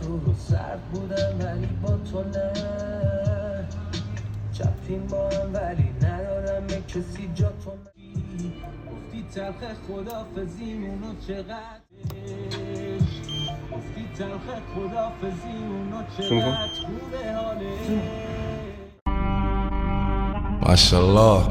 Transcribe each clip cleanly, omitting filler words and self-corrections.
رو سرد بودم ولی با تو نه، چپیم با هم ولی ندارم یک کسی جا تو گفتی تلخ خدافزیمونو چقدر گفتی تلخ خدافزیمونو چقدر خوبه حاله. ماشاءالله.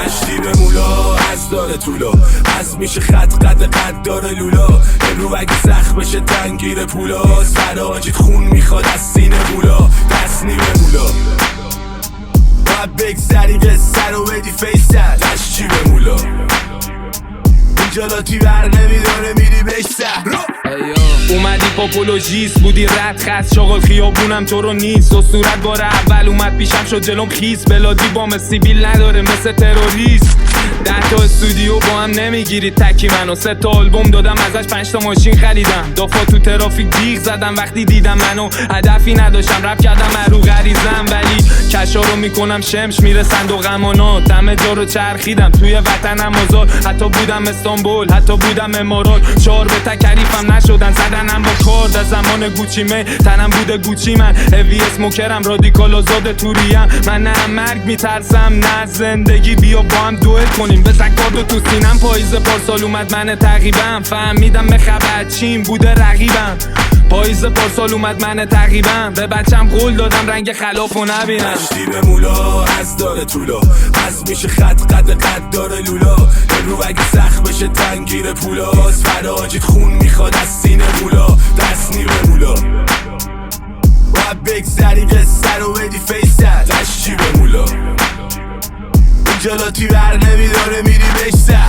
مشتی به مولا از داره طولا، از میشه خط قد داره لولا، امرو اگه سخت بشه تنگیر پولا، سراجیت خون میخواد از سینه مولا، دست نیمه مولا باید بگذری قصه رو بدی فیصل، دشتی به مولا جلاتی بر نمیداره میری بشتر. اومدی پاپولوژیست بودی رد خست شغل خیابونم تو رو نیست، و صورت بار اول اومد پیشم شد جلوم خیس، بلادی بام سیبیل نداره مثل تروریست. 10 تا استودیو با هم نمیگیرید تکی منو، 3 تا آلبوم دادم ازش 5 تا ماشین خریدم، دافا تو ترافیک جیغ زدم وقتی دیدم منو، هدفی نداشتم رپ کردم رو غریزم، ولی کشا رو میکنم شمش میره صندوق امانات، دم جا رو چرخیدم توی وطنم آزاد، حتی بودم استانبول حتی بودم امارات، 4 به تکریفم نشدن زدنم با کارد، از زمان گوچیمه تنم بوده گوچی من، اوی اسموکرم رادیکال آزاد توریم، من نه مرگ میترسم نه زندگی، بیا با هم دوئت کنیم بزن کاردو تو سینم، پاییز پارسال اومد من تقریبم، فهمیدم به خبر چین بوده رقیبم، پاییز پارسال اومد من تقریبم، به بچم قول دادم رنگ خلافو نبینم. مشتی به مولا از داره طولا، از میشه خط قد داره لولا، امرو اگه سخت بشه تنگیر پولا، فراجیت خون میخواد از سینه مولا، دست نیمه مولا باید بگذری قصه رو بدی فیصل، دشتی به مولا جلاتی بر نمیداره میری بشتر.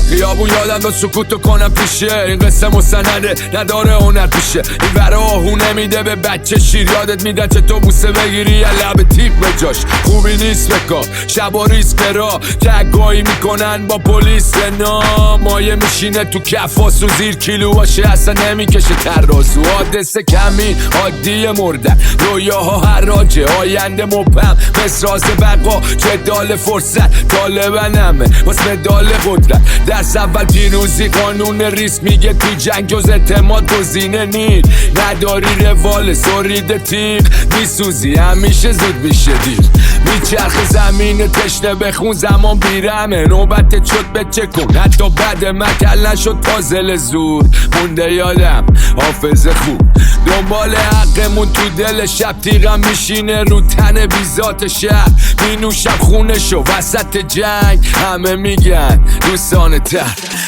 خیابون یادم داد سکوتو کنم پیشه، این قصه مستنده نداره هنر پیشه، این ور آهو نمیده به بچه شیر، یادت میدن چه تو بوسه بگیری یا لب تیک به جاش، خوبی نیست بکار شبا ریسک را جگایی میکنن با پلیس نا، مایه میشینه تو کفاس و زیر کیلو باشه اصلا نمیکشه ترازو، حادثه کمی عادی مردن، رویاها حراجه آینده مبهم، مسراز بقا جدال فرصت طالبنمه واس مدال قدرت، درس اول پیروزی قانون ریسک میگه تو جنگ جز اعتماد گزینه نید، نداری روال سرید تیغ میسوزی همیشه زود میشه دیر، میچرخ زمین تشنه بخون زمان بیرمه، نوبت شد به چه کن حتی بعد مکل نشد پازل زور، مونده یادم حافظه خوب دنبال حقمون تو دل شب، تیغم میشینه رو تن بیزات شهر، مینوشم خونشو وسط جنگ، همه میگن دوستان تر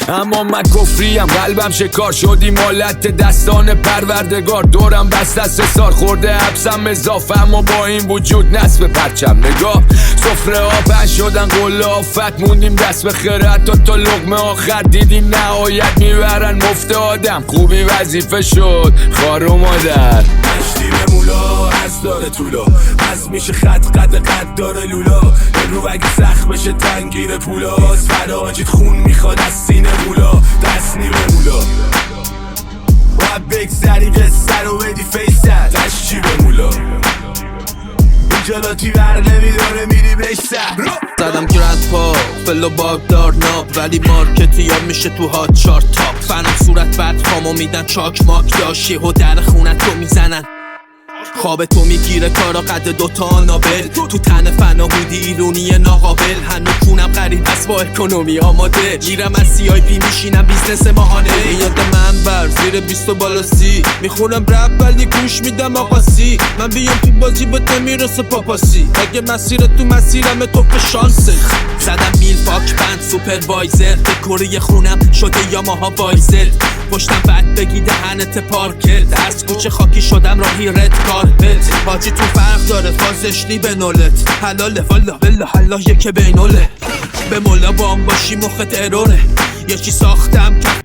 اما من کفریم، قلبم شکار شدی مالت دستان پروردگار، دورم بست از سار خورده حبسم اضافه، اما با این وجود نصب پرچم نگاه، سفره ها پنج شدن قله آفت، موندیم دست به خیرت تا لقمه آخر، دیدیم نهایت میبرن مفت آدم، خوبی وظیفه شد خار و مادر. مشتی به مولا از داره طولا، از میشه خط قد داره لولا، امرو اگه سخت بشه تنگیر پولاست، فراجیت خون میخواد از سینه مولا، دست نیمه مولا باید بگذری قصه رو بدی فیصل، دشتی به مولا جلاتی بر نمیداره میری بشتر. زدم گرند پا فلو باگدار ناب، ولی مارکتی یا میشه تو هات چارت تاپ، فنم صورت بد پامو میدن چاک ماک، داشی و در خونت رو میزنن، خواب تو میگیره کارا قد دوتا آنابل، تو تن فنا بودی ایرونی ناقابل، هنو کونم غریب است با اکونومی آماده، میرم از سی آی پی میشینم بیزنس ماهانه، یاد من بر زیر 20 بالا 30 میخونم رپ ولی گوش میدم آقاسی، من بیام تو بازی بهت نمیرسه پاپاسی، اگه مسیر تو مسیرم تو به شانسه، زدم میل پاک بند سوپروایزر، دکوری خونم شده یاماها وایزل، پشتم بد بگی دهنت پارکت، از کوچه خاکی شدم راهی رد کارپت، حاجی تو فرق داره فازشلی به نولت، حلاله والا بلا حلا یکه بینوله، به مولا بام باشی مخت اروره، یکی ساختم